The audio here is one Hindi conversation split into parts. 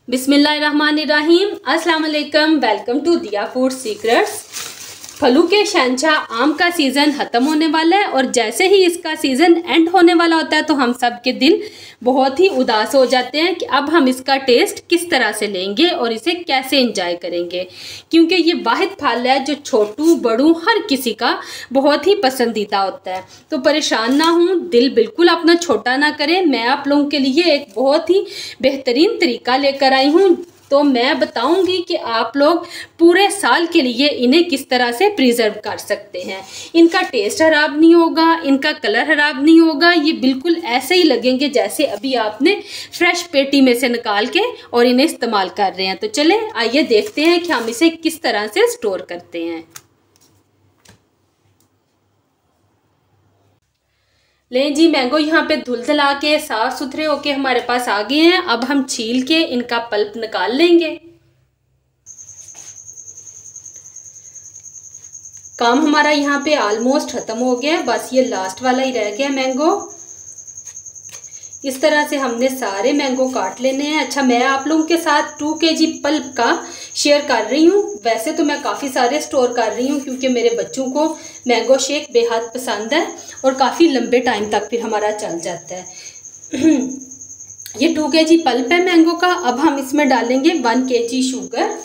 बिस्मिल्लाहिर्रहमानिर्रहीम। अस्सलाम वालेकुम। वेलकम टू दिया फूड सीक्रेट्स। फलों के शहंशाह आम का सीज़न ख़त्म होने वाला है और जैसे ही इसका सीज़न एंड होने वाला होता है तो हम सब के दिल बहुत ही उदास हो जाते हैं कि अब हम इसका टेस्ट किस तरह से लेंगे और इसे कैसे एंजॉय करेंगे, क्योंकि ये वाहिद फल है जो छोटू बड़ू हर किसी का बहुत ही पसंदीदा होता है। तो परेशान ना हूँ, दिल बिल्कुल अपना छोटा ना करें। मैं आप लोगों के लिए एक बहुत ही बेहतरीन तरीका लेकर आई हूँ। तो मैं बताऊंगी कि आप लोग पूरे साल के लिए इन्हें किस तरह से प्रिजर्व कर सकते हैं। इनका टेस्ट खराब नहीं होगा, इनका कलर खराब नहीं होगा, ये बिल्कुल ऐसे ही लगेंगे जैसे अभी आपने फ्रेश पेटी में से निकाल के और इन्हें इस्तेमाल कर रहे हैं। तो चलें आइए देखते हैं कि हम इसे किस तरह से स्टोर करते हैं। लें जी, मैंगो यहाँ पे धुलधुला के साफ सुथरे होके हमारे पास आ गए हैं। अब हम छील के इनका पल्प निकाल लेंगे। काम हमारा यहाँ पे ऑलमोस्ट खत्म हो गया है, बस ये लास्ट वाला ही रह गया मैंगो। इस तरह से हमने सारे मैंगो काट लेने हैं। अच्छा, मैं आप लोगों के साथ 2 kg पल्प का शेयर कर रही हूँ। वैसे तो मैं काफ़ी सारे स्टोर कर रही हूँ क्योंकि मेरे बच्चों को मैंगो शेक बेहद पसंद है और काफ़ी लंबे टाइम तक फिर हमारा चल जाता है। ये 2 kg पल्प है मैंगो का। अब हम इसमें डालेंगे 1 kg शुगर।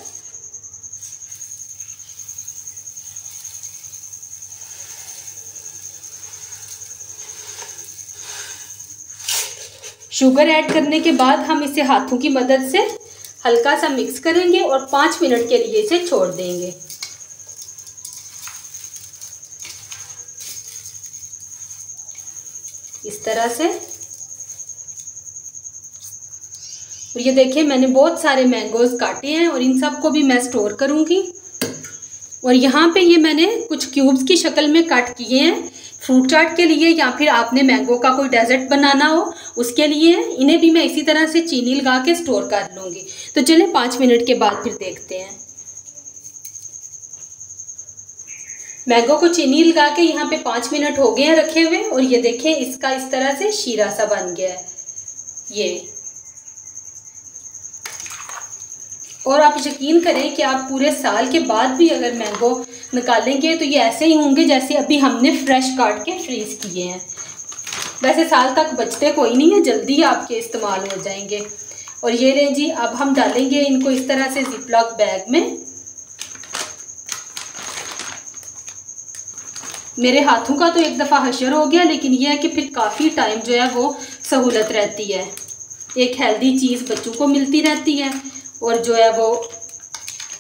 शुगर ऐड करने के बाद हम इसे हाथों की मदद से हल्का सा मिक्स करेंगे और 5 मिनट के लिए इसे छोड़ देंगे। इस तरह से। और ये देखिए, मैंने बहुत सारे मैंगोज काटे हैं और इन सब को भी मैं स्टोर करूंगी। और यहाँ पे ये मैंने कुछ क्यूब्स की शक्ल में कट किए हैं फ्रूट चाट के लिए, या फिर आपने मैंगो का कोई डेजर्ट बनाना हो उसके लिए। इन्हें भी मैं इसी तरह से चीनी लगा के स्टोर कर लूँगी। तो चलिए 5 मिनट के बाद फिर देखते हैं। मैंगो को चीनी लगा के यहाँ पे 5 मिनट हो गए हैं रखे हुए और ये देखें इसका इस तरह से शीरा सा बन गया है ये। और आप यकीन करें कि आप पूरे साल के बाद भी अगर मैंगो निकालेंगे तो ये ऐसे ही होंगे जैसे अभी हमने फ्रेश काट के फ्रीज किए हैं। वैसे साल तक बचते कोई नहीं है, जल्दी आपके इस्तेमाल हो जाएंगे। और ये रहे जी, अब हम डालेंगे इनको इस तरह से जिपलॉक बैग में। मेरे हाथों का तो एक दफ़ा हशर हो गया, लेकिन यह है कि फिर काफ़ी टाइम जो है वो सहूलत रहती है। एक हेल्दी चीज़ बच्चों को मिलती रहती है और जो है वो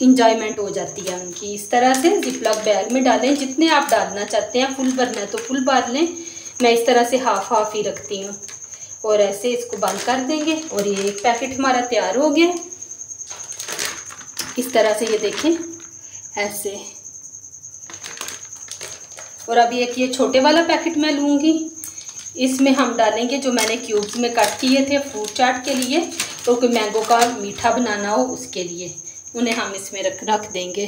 इंजॉयमेंट हो जाती है उनकी। इस तरह से जिपलॉक बैग में डालें। जितने आप डालना चाहते हैं, फुल भरना है तो फुल भर लें। मैं इस तरह से हाफ हाफ ही रखती हूँ और ऐसे इसको बंद कर देंगे। और ये एक पैकेट हमारा तैयार हो गया। इस तरह से ये देखें ऐसे। और अभी एक ये छोटे वाला पैकेट मैं लूँगी। इसमें हम डालेंगे जो मैंने क्यूब्स में कट किए थे फ्रूट चाट के लिए, तो कोई मैंगो का मीठा बनाना हो उसके लिए उन्हें हम इसमें रख देंगे।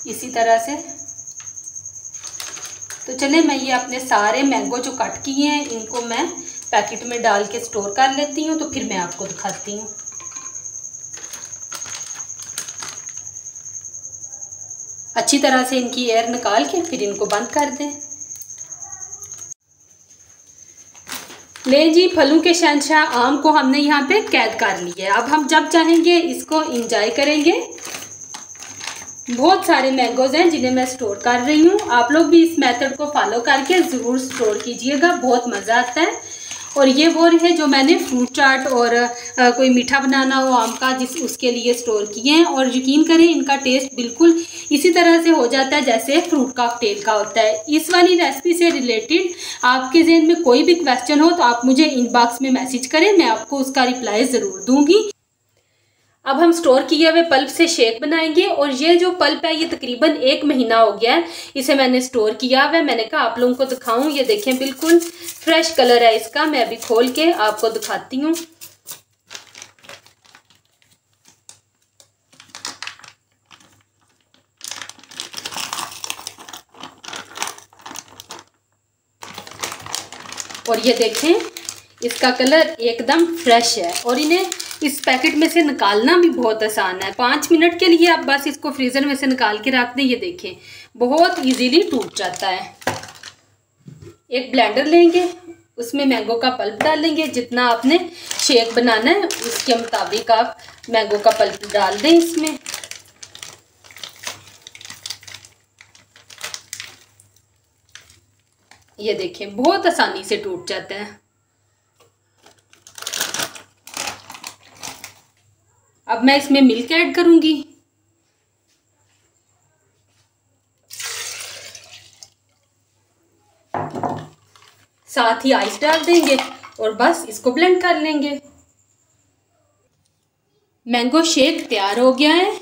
इसी तरह से। तो चले मैं ये अपने सारे मैंगो जो कट किए हैं इनको मैं पैकेट में डाल के स्टोर कर लेती हूँ, तो फिर मैं आपको दिखाती हूँ। अच्छी तरह से इनकी एयर निकाल के फिर इनको बंद कर दें। ले जी, फलों के शहंशाह आम को हमने यहाँ पे कैद कर लिया है। अब हम जब चाहेंगे इसको इंजॉय करेंगे। बहुत सारे मैंगोज हैं जिन्हें मैं स्टोर कर रही हूँ। आप लोग भी इस मेथड को फॉलो करके ज़रूर स्टोर कीजिएगा, बहुत मज़ा आता है। और ये वो है जो मैंने फ्रूट चाट और कोई मीठा बनाना हो आम का उसके लिए स्टोर किए हैं। और यकीन करें इनका टेस्ट बिल्कुल इसी तरह से हो जाता है जैसे फ्रूट कॉकटेल का होता है। इस वाली रेसिपी से रिलेटेड आपके जहन में कोई भी क्वेश्चन हो तो आप मुझे इनबॉक्स में मैसेज करें, मैं आपको उसका रिप्लाई ज़रूर दूंगी। अब हम स्टोर किए हुए पल्प से शेक बनाएंगे। और ये जो पल्प है ये तकरीबन 1 महीना हो गया है इसे मैंने स्टोर किया हुआ है। मैंने कहा आप लोगों को दिखाऊं। ये देखें बिल्कुल फ्रेश कलर है इसका। मैं अभी खोल के आपको दिखाती हूँ। और ये देखें इसका कलर एकदम फ्रेश है और इन्हें इस पैकेट में से निकालना भी बहुत आसान है। 5 मिनट के लिए आप बस इसको फ्रीज़र में से निकाल के रख दें। ये देखें बहुत इजीली टूट जाता है। एक ब्लेंडर लेंगे, उसमें मैंगो का पल्प डालेंगे। जितना आपने शेक बनाना है उसके मुताबिक आप मैंगो का पल्प डाल दें इसमें। ये देखें बहुत आसानी से टूट जाता है। अब मैं इसमें मिल्क ऐड करूंगी। साथ ही आइस डाल देंगे और बस इसको ब्लेंड कर लेंगे। मैंगो शेक तैयार हो गया है।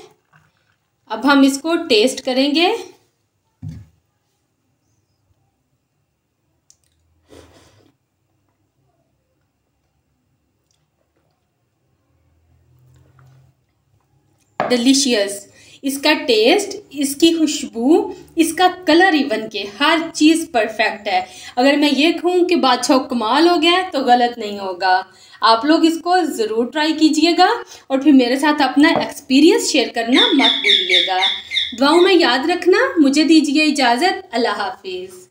अब हम इसको टेस्ट करेंगे। डिलीशियस, इसका टेस्ट, इसकी खुशबू, इसका कलर, इवन के हर चीज़ परफेक्ट है। अगर मैं ये कहूँ कि बादशाह कमाल हो गया है तो गलत नहीं होगा। आप लोग इसको ज़रूर ट्राई कीजिएगा और फिर मेरे साथ अपना एक्सपीरियंस शेयर करना मत भूलिएगा। दुआओं में याद रखना। मुझे दीजिए इजाज़त। अल्लाह हाफिज़।